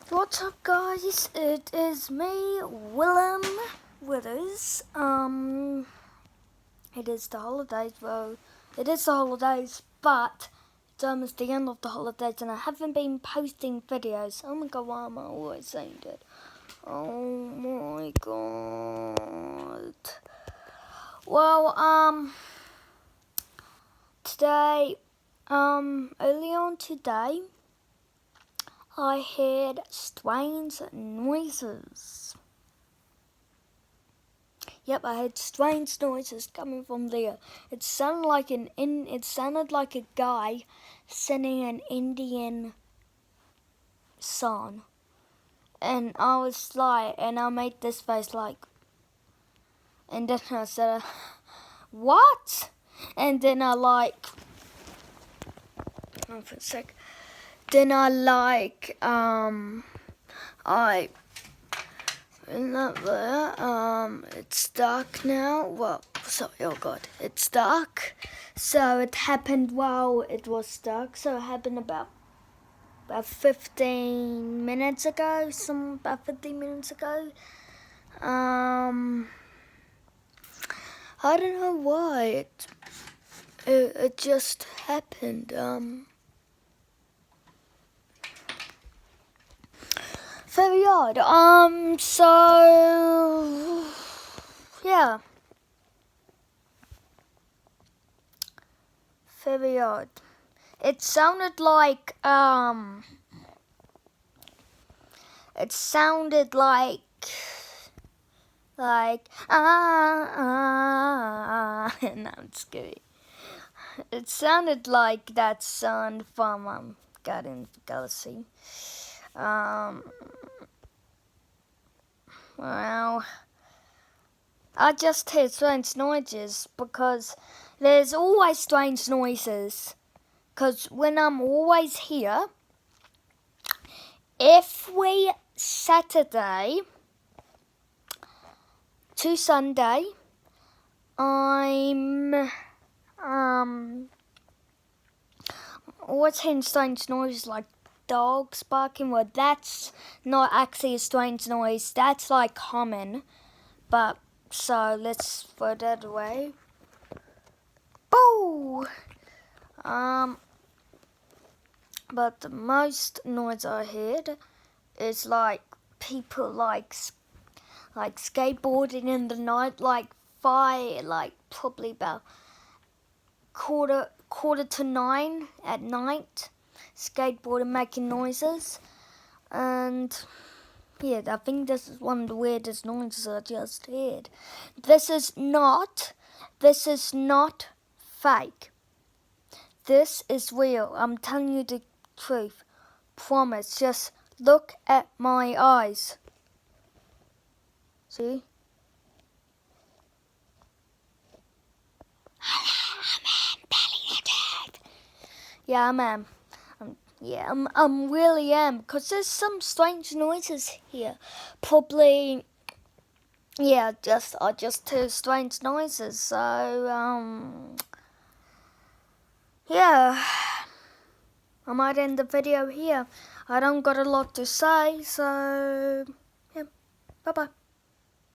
What's up, guys? It is me, Willem Withers. It is the holidays. Well, it is the holidays, but it's almost the end of the holidays, and I haven't been posting videos. Oh my god, why am I always saying that? Oh my god. Well, today, early on today, I heard strange noises. Yep, I heard strange noises coming from there. It sounded like a guy singing an Indian song. And I was like, and I made this face like, and then I said, what? And then I like, oh, for a sec. Then I like, it's dark now. Well, sorry, oh god, it's dark. So it happened while it was dark. So it happened about 15 minutes ago. About 15 minutes ago. I don't know why it just happened. Very odd. So yeah. Very odd. It sounded like and I'm scary. It sounded like that sound from Guardians of the Galaxy. Well, I just heard strange noises because there's always strange noises. Because when I'm always here, every Saturday to Sunday, I'm always hearing strange noises like dogs barking. Well, that's not actually a strange noise. That's like common. But so let's throw that away. Boo! But the most noise I heard is like people like skateboarding in the night, like probably about quarter to 9 at night, skateboarding, making noises, and yeah, I think this is one of the weirdest noises I just heard. This is not fake. This is real. I'm telling you the truth. Promise. Just look at my eyes. See? Hello, I'm telling you the truth. Yeah, I am. I'm really am. Because there's some strange noises here. Probably, yeah, I just heard strange noises. So, yeah. I might end the video here. I don't got a lot to say, so yeah, bye-bye.